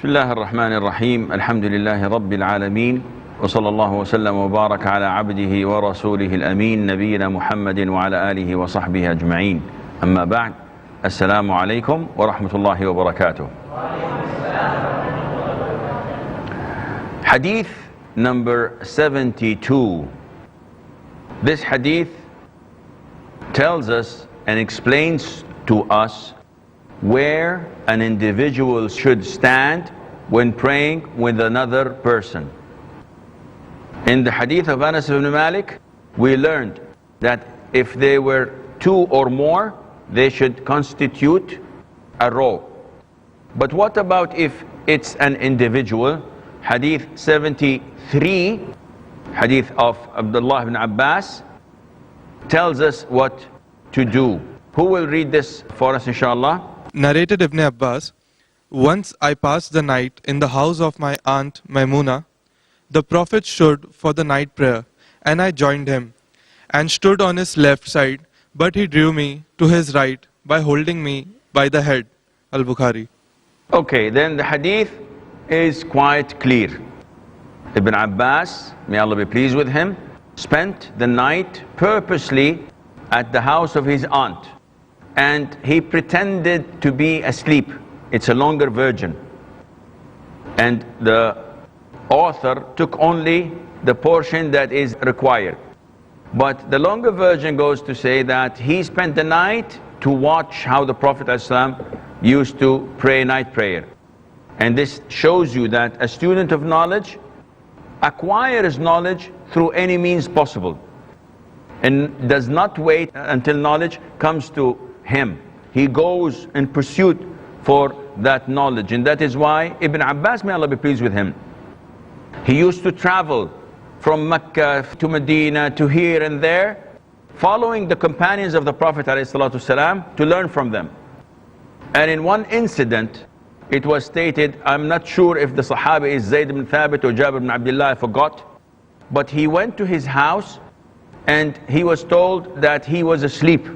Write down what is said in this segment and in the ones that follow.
بسم الله الرحمن الرحيم الحمد لله رب العالمين وصلى الله وسلم وبارك على عبده ورسوله الأمين نبينا محمد وعلى آله وصحبه أجمعين أما بعد السلام عليكم ورحمة الله وبركاته. Hadith number 72. This hadith tells us and explains to us where an individual should stand when praying with another person. In the hadith of Anas ibn Malik, we learned that if there were two or more, they should constitute a row. But what about if it's an individual? Hadith 73, hadith of Abdullah ibn Abbas, tells us what to do. Who will read this for us, inshallah? Narrated Ibn Abbas, once I passed the night in the house of my aunt Maimuna. The Prophet stood for the night prayer, and I joined him, and stood on his left side, but he drew me to his right by holding me by the head. Al-Bukhari. Okay, then the hadith is quite clear. Ibn Abbas, may Allah be pleased with him, spent the night purposely at the house of his aunt, and he pretended to be asleep. It's a longer version, and the author took only the portion that is required. But the longer version goes to say that he spent the night to watch how the Prophet ﷺ used to pray night prayer. And this shows you that a student of knowledge acquires knowledge through any means possible, and does not wait until knowledge comes to him. He goes in pursuit for that knowledge. And that is why Ibn Abbas, may Allah be pleased with him, he used to travel from Mecca to Medina to here and there, following the companions of the Prophet ﷺ to learn from them. And in one incident, it was stated, I'm not sure if the Sahaba is Zayd ibn Thabit or Jabir ibn Abdullah, I forgot, but he went to his house and he was told that he was asleep.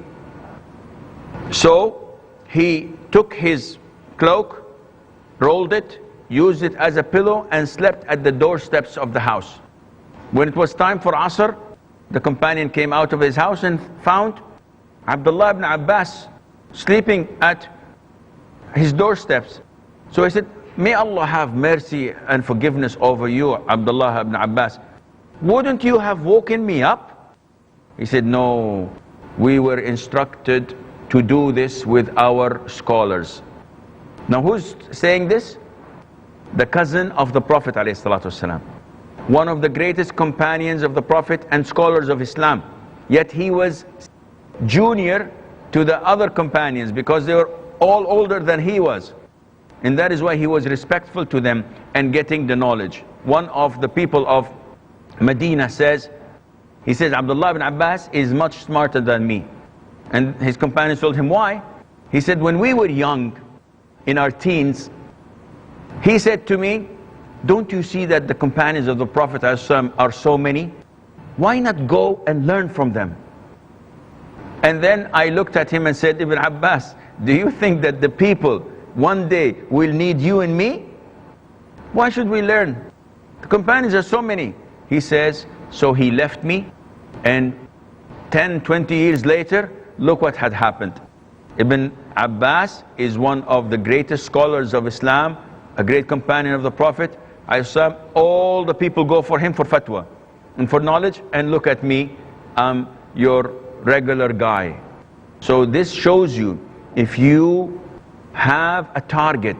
So he took his cloak, rolled it, used it as a pillow, and slept at the doorsteps of the house. When it was time for Asr, the companion came out of his house and found Abdullah ibn Abbas sleeping at his doorsteps. So he said, may Allah have mercy and forgiveness over you, Abdullah ibn Abbas. Wouldn't you have woken me up? He said, no, we were instructed to do this with our scholars. Now who's saying this? The cousin of the Prophet ﷺ, one of the greatest companions of the Prophet and scholars of Islam. Yet he was junior to the other companions because they were all older than he was. And that is why he was respectful to them and getting the knowledge. One of the people of Medina says, he says, Abdullah ibn Abbas is much smarter than me. And his companions told him, why? He said, when we were young, in our teens, he said to me, don't you see that the companions of the Prophet are so many? Why not go and learn from them? And then I looked at him and said, Ibn Abbas, do you think that the people one day will need you and me? Why should we learn? The companions are so many. He says, so he left me, and 10, 20 years later, look what had happened. Ibn Abbas is one of the greatest scholars of Islam, a great companion of the Prophet. All the people go for him for fatwa and for knowledge, and look at me, I'm your regular guy. So this shows you, if you have a target,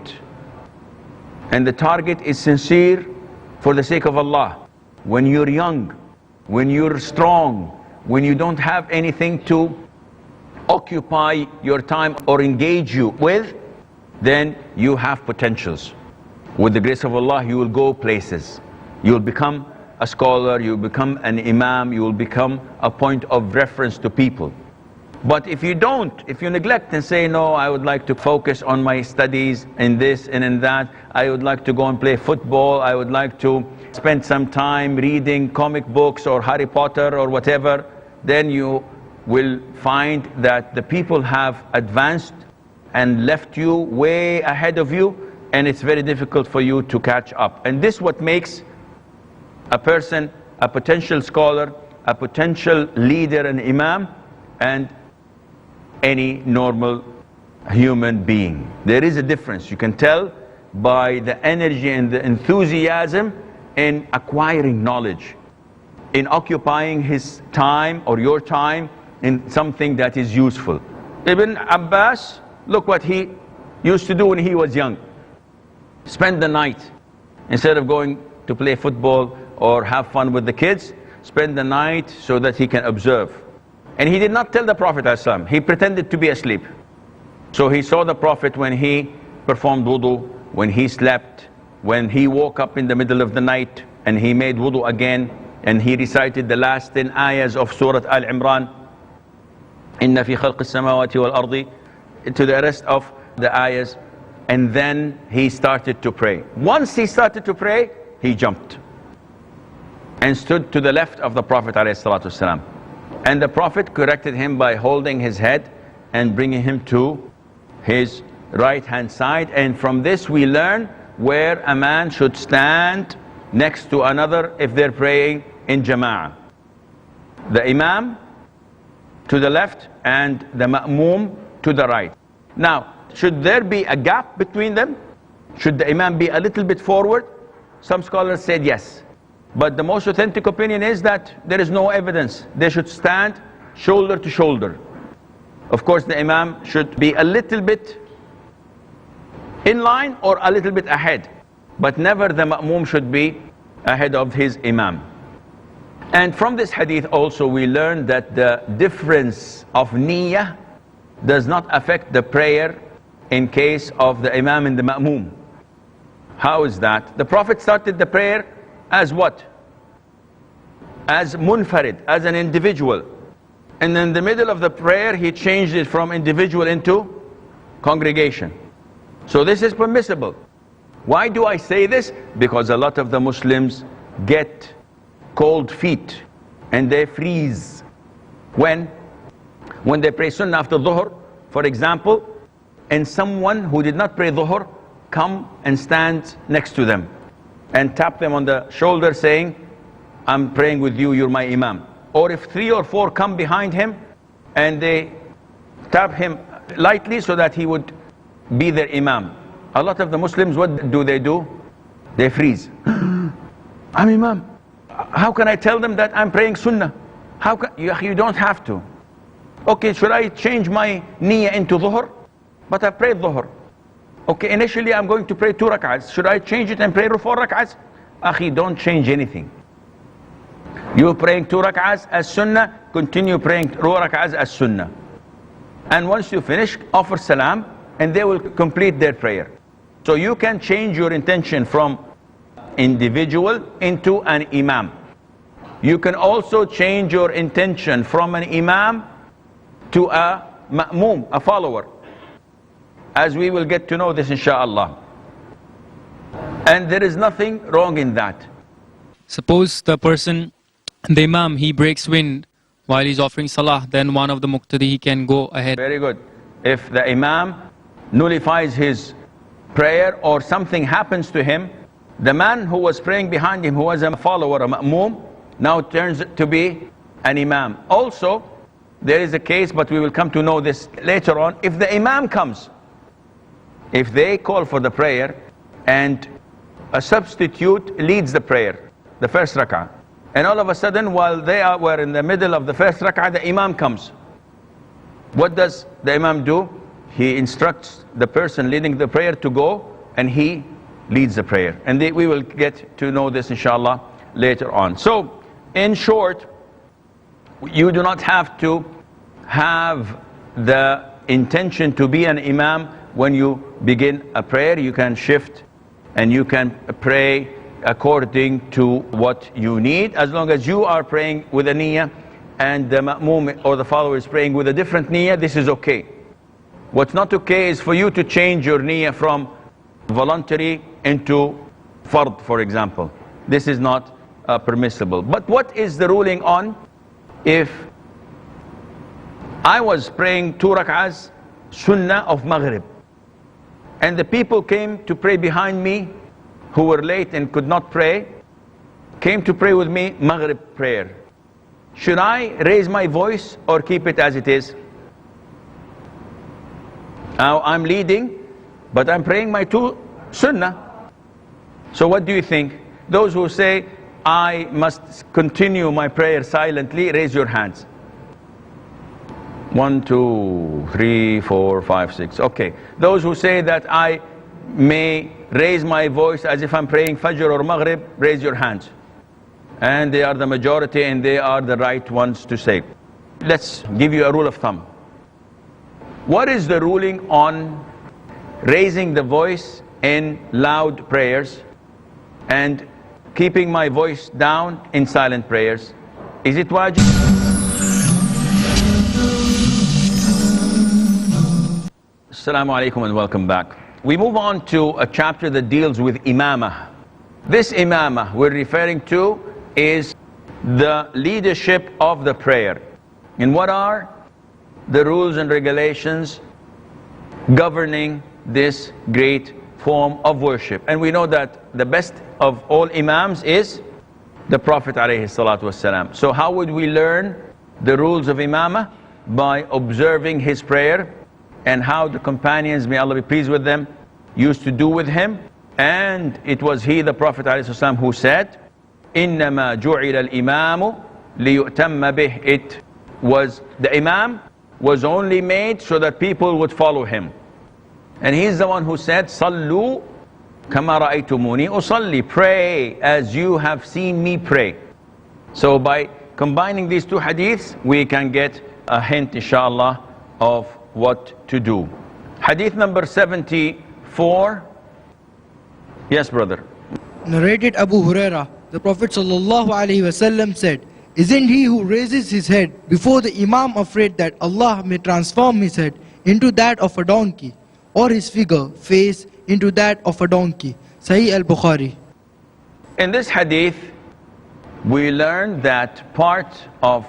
and the target is sincere for the sake of Allah, when you're young, when you're strong, when you don't have anything to occupy your time or engage you with, then you have potentials. With the grace of Allah, you will go places. You will become a scholar, you will become an imam, you will become a point of reference to people. But if you don't, if you neglect and say, no, I would like to focus on my studies in this and in that, I would like to go and play football, I would like to spend some time reading comic books or Harry Potter or whatever, then you will find that the people have advanced and left you way ahead of you, and it's very difficult for you to catch up. And this is what makes a person a potential scholar, a potential leader and imam, and any normal human being. There is a difference. You can tell by the energy and the enthusiasm in acquiring knowledge, in occupying his time or your time in something that is useful. Ibn Abbas, look what he used to do when he was young. Spend the night. Instead of going to play football or have fun with the kids, spend the night so that he can observe. And he did not tell the Prophet ﷺ. He pretended to be asleep. So he saw the Prophet when he performed wudu, when he slept, when he woke up in the middle of the night and he made wudu again, and he recited the last 10 ayahs of Surah Al-Imran, Inna fi khalqi samawati wal ardi, to the rest of the ayahs. And then he started to pray. Once he started to pray, he jumped and stood to the left of the Prophet ﷺ. And the Prophet corrected him by holding his head and bringing him to his right hand side. And from this we learn where a man should stand next to another if they're praying in jama'ah. The imam to the left and the ma'moom to the right. Now, should there be a gap between them? Should the imam be a little bit forward? Some scholars said yes. But the most authentic opinion is that there is no evidence. They should stand shoulder to shoulder. Of course, the imam should be a little bit in line or a little bit ahead. But never the ma'moom should be ahead of his imam. And from this hadith also we learn that the difference of niyyah does not affect the prayer in case of the imam and the ma'moom. How is that? The Prophet started the prayer as what? As munfarid, as an individual. And in the middle of the prayer he changed it from individual into congregation. So this is permissible. Why do I say this? Because a lot of the Muslims get cold feet and they freeze when they pray sunnah after dhuhr, for example, and someone who did not pray dhuhr come and stand next to them and tap them on the shoulder saying, I'm praying with you, you're my imam. Or if 3 or 4 come behind him and they tap him lightly so that he would be their imam. A lot of the Muslims, what do? They freeze. I'm imam. How can I tell them that I'm praying sunnah? How can you don't have to. Okay, should I change my niyyah into dhuhr? But I prayed dhuhr. Okay, initially I'm going to pray 2 rak'ahs. Should I change it and pray 4 rak'ahs? Akhi, don't change anything. You're praying 2 rak'ahs as sunnah, continue praying 2 rak'ahs as sunnah. And once you finish, offer salam, and they will complete their prayer. So you can change your intention from individual into an imam. You can also change your intention from an imam to a ma'moom, a follower, as we will get to know this inshaAllah. And there is nothing wrong in that. Suppose the person, the imam, he breaks wind while he's offering salah, then one of the muqtadi, he can go ahead. Very good. If the imam nullifies his prayer or something happens to him, the man who was praying behind him, who was a follower, a ma'moom, now turns to be an imam. Also, there is a case, but we will come to know this later on. If the imam comes, if they call for the prayer and a substitute leads the prayer, the first rak'ah, and all of a sudden while they were in the middle of the first rak'ah, the imam comes. What does the imam do? He instructs the person leading the prayer to go, and he leads the prayer. And we will get to know this inshallah later on. So, in short, you do not have to have the intention to be an imam when you begin a prayer. You can shift and you can pray according to what you need, as long as you are praying with a niyyah and the ma'moom or the follower is praying with a different niyyah. This is okay. What's not okay is for you to change your niyyah from voluntary into fard, for example. This is not permissible. But what is the ruling on if I was praying 2 rak'ahs sunnah of maghrib and the people came to pray behind me who were late and could not pray, came to pray with me Maghrib prayer. Should I raise my voice or keep it as it is? Now I'm leading, but I'm praying my two sunnah. So what do you think? Those who say, I must continue my prayer silently, raise your hands. 1, 2, 3, 4, 5, 6. Okay. Those who say that I may raise my voice as if I'm praying Fajr or Maghrib, raise your hands. And they are the majority and they are the right ones to say. Let's give you a rule of thumb. What is the ruling on raising the voice in loud prayers and keeping my voice down in silent prayers? Is it wajib? Assalamu alaikum and welcome back. We move on to a chapter that deals with imamah. This imamah we're referring to is the leadership of the prayer. And what are the rules and regulations governing this great form of worship? And we know that the best of all imams is the Prophet ﷺ. So how would we learn the rules of imamah? By observing his prayer and how the companions, may Allah be pleased with them, used to do with him. And it was he, the Prophet ﷺ, who said, إِنَّمَا جُعِلَ الْإِمَامُ لِيُؤْتَمَّ بِهِ. It was, the imam was only made so that people would follow him. And he's the one who said, صَلُّوا كَمَا رَأَيْتُمُونِي أُصَلِّي. Pray as you have seen me pray. So by combining these two hadiths, we can get a hint, inshallah, of what to do. Hadith number 74. Yes, brother. Narrated Abu Huraira, the Prophet ﷺ said, isn't he who raises his head before the Imam afraid that Allah may transform his head into that of a donkey, or his figure, face, into that of a donkey? Sahih al-Bukhari. In this hadith, we learn that part of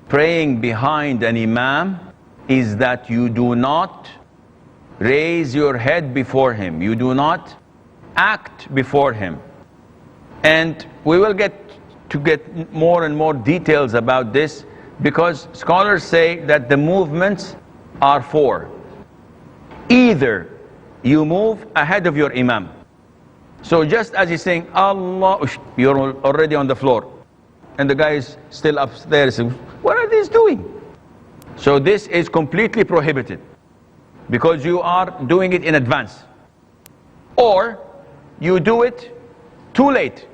praying behind an imam is that you do not raise your head before him. You do not act before him. And we will get more and more details about this, because scholars say that the movements are four. Either you move ahead of your imam. So just as he's saying Allah, you're already on the floor, and the guy is still upstairs saying, what are these doing? So this is completely prohibited, because you are doing it in advance. Or you do it too late.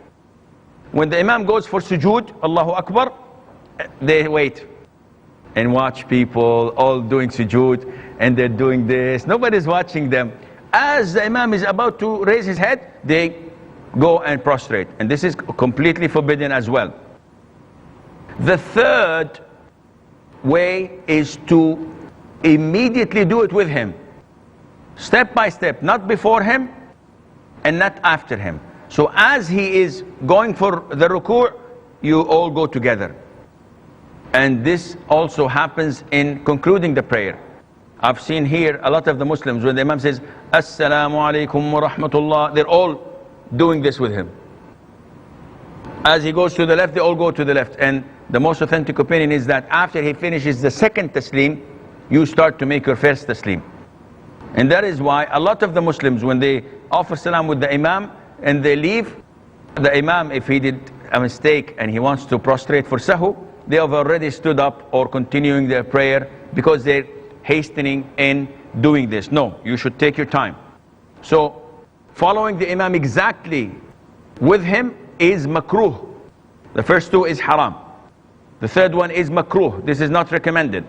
When the imam goes for sujood, Allahu Akbar, they wait and watch people all doing sujood, and they're doing this. Nobody's watching them. As the imam is about to raise his head, they go and prostrate. And this is completely forbidden as well. The third way is to immediately do it with him. Step by step, not before him and not after him. So as he is going for the ruku', you all go together. And this also happens in concluding the prayer. I've seen here a lot of the Muslims, when the imam says, Assalamu alaikum wa rahmatullah, they're all doing this with him. As he goes to the left, they all go to the left. And the most authentic opinion is that after he finishes the second taslim, you start to make your first taslim. And that is why a lot of the Muslims, when they offer salam with the imam and they leave, the imam, if he did a mistake and he wants to prostrate for sahu, they have already stood up or continuing their prayer, because they're hastening in doing this. No, you should take your time. So following the imam exactly with him is makruh. The first two is haram. The third one is makruh. This is not recommended.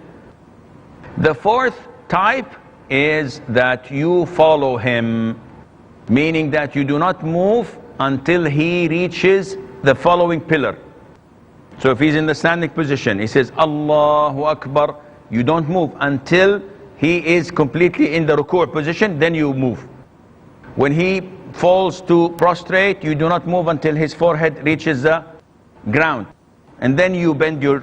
The fourth type is that you follow him, meaning that you do not move until he reaches the following pillar. So if he's in the standing position, he says Allahu Akbar, you don't move until he is completely in the ruku' position, then you move. When he falls to prostrate, you do not move until his forehead reaches the ground. And then you bend your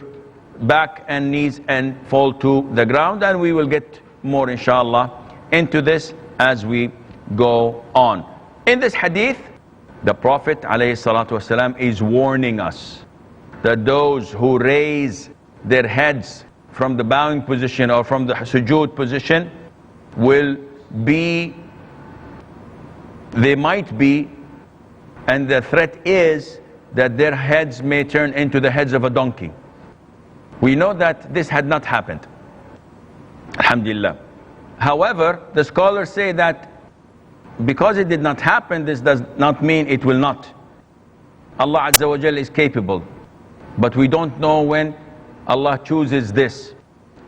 back and knees and fall to the ground. And we will get more, inshallah, into this as we go on. In this hadith, the Prophet ﷺ is warning us that those who raise their heads from the bowing position or from the sujood position will be, they might be, and the threat is that their heads may turn into the heads of a donkey. We know that this had not happened, alhamdulillah. However, the scholars say that because it did not happen, this does not mean it will not. Allah Azza wa Jal is capable, but we don't know when Allah chooses this.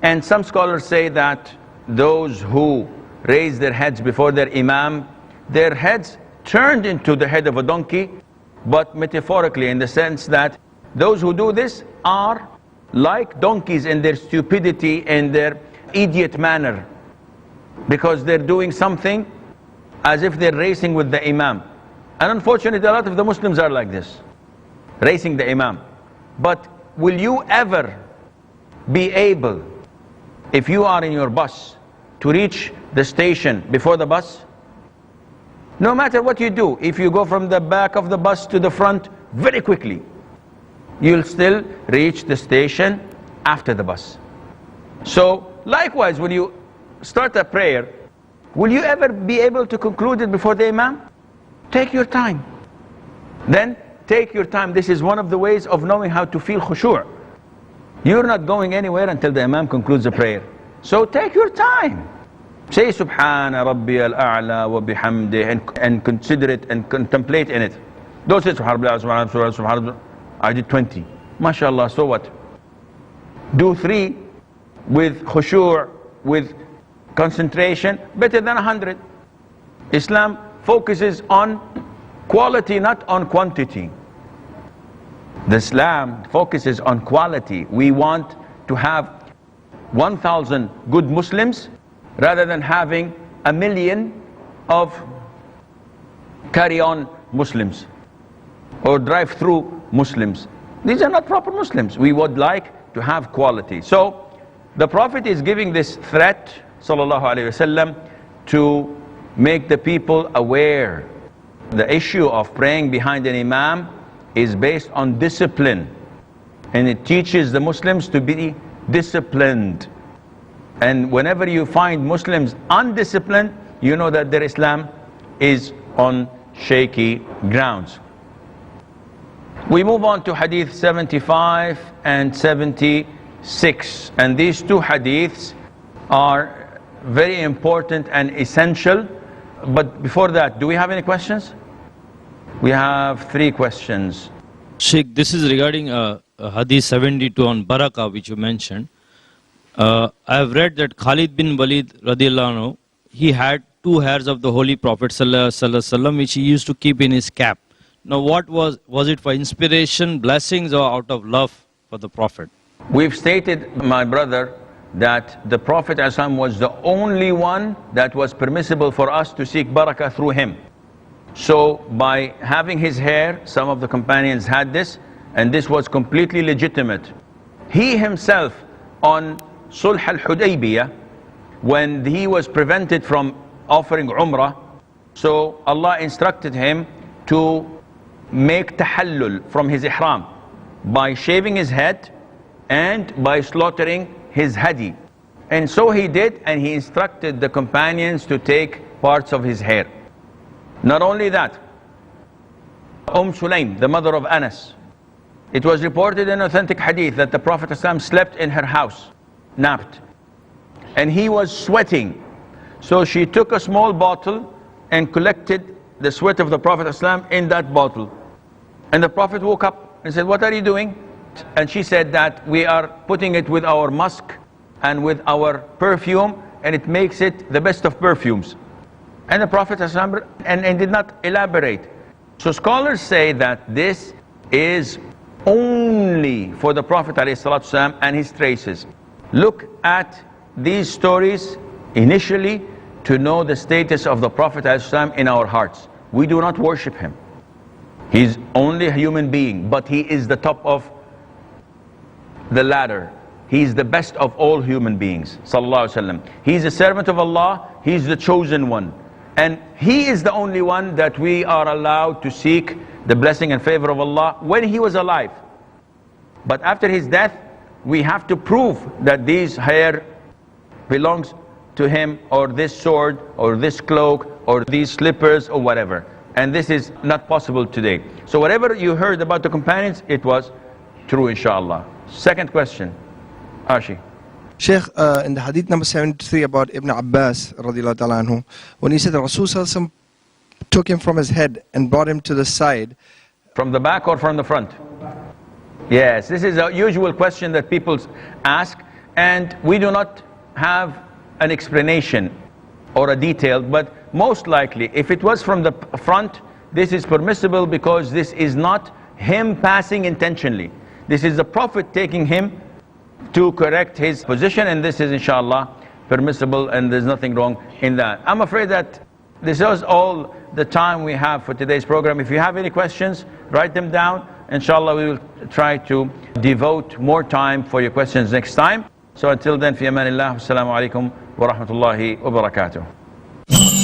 And some scholars say that those who raise their heads before their imam, their heads turned into the head of a donkey, but metaphorically, in the sense that those who do this are like donkeys in their stupidity and their idiot manner, because they're doing something as if they're racing with the imam. And unfortunately, a lot of the Muslims are like this, racing the imam. But will you ever be able, if you are in your bus, to reach the station before the bus? No matter what you do, if you go from the back of the bus to the front very quickly, you'll still reach the station after the bus. So likewise, when you start a prayer, will you ever be able to conclude it before the imam? Take your time. Then take your time. This is one of the ways of knowing how to feel khushu'. You're not going anywhere until the imam concludes the prayer. So take your time. Say Subhana Rabbi al-A'la wa bihamdih, and consider it and contemplate in it. Don't say Subhanallah, Subhanallah, Subhanallah. I did 20. MashaAllah, so what? Do 3 with khushu', with concentration, better than 100. Islam focuses on quality, not on quantity. The Islam focuses on quality. We want to have 1,000 good Muslims rather than having 1,000,000 of carry-on Muslims or drive-through Muslims. These are not proper Muslims. We would like to have quality. So the Prophet is giving this threat, sallallahu alaihi wasallam, to make the people aware. The issue of praying behind an imam is based on discipline, and it teaches the Muslims to be disciplined. And whenever you find Muslims undisciplined, you know that their Islam is on shaky grounds. We move on to hadith 75 and 76, and these two hadiths are very important and essential. But before that, do we have any questions? We have 3 questions. Sheikh, this is regarding hadith 72 on barakah, which you mentioned. I have read that Khalid bin Walid radiallahu anhu, he had 2 hairs of the Holy Prophet sallallahu alaihi wasallam, which he used to keep in his cap. Now, what was it for inspiration, blessings, or out of love for the Prophet? We've stated, my brother, that the Prophet ﷺ was the only one that was permissible for us to seek barakah through him. So by having his hair, some of the companions had this, and this was completely legitimate. He himself, on Sulh al-Hudaybiyah, when he was prevented from offering Umrah, so Allah instructed him to make tahallul from his ihram by shaving his head and by slaughtering his hadi. And so he did, and he instructed the companions to take parts of his hair. Not only that, Sulaim, the mother of Anas, it was reported in authentic hadith that the Prophet ﷺ slept in her house, napped, and he was sweating. So she took a small bottle and collected the sweat of the Prophet ﷺ in that bottle. And the Prophet woke up and said, "What are you doing?" And she said that we are putting it with our musk and with our perfume, and it makes it the best of perfumes. And the Prophet ﷺ and did not elaborate. So scholars say that this is only for the Prophet ﷺ and his traces. Look at these stories initially to know the status of the Prophet ﷺ in our hearts. We do not worship him. He's only a human being, but he is the top of the ladder. He's the best of all human beings, sallallahu alaihi wasallam. He's a servant of Allah. He's the chosen one. And he is the only one that we are allowed to seek the blessing and favor of Allah when he was alive. But after his death, we have to prove that these hair belongs to him, or this sword, or this cloak, or these slippers, or whatever. And this is not possible today. So whatever you heard about the companions, it was true, inshallah. Second question, Ashi. Sheikh, in the hadith number 73 about Ibn Abbas radiallahu ta'ala anhu, when he said that Rasul sallallahu alaihi wasallam took him from his head and brought him to the side. From the back or from the front? Yes, this is a usual question that people ask, and we do not have an explanation or a detail, but most likely if it was from the front, this is permissible because this is not him passing intentionally. This is the Prophet taking him to correct his position, and this is inshallah permissible, and there's nothing wrong in that. I'm afraid that this is all the time we have for today's program. If you have any questions, write them down. Inshallah, we will try to devote more time for your questions next time. So until then, fi amanillah, assalamu alaikum wa rahmatullahi wa barakatuh.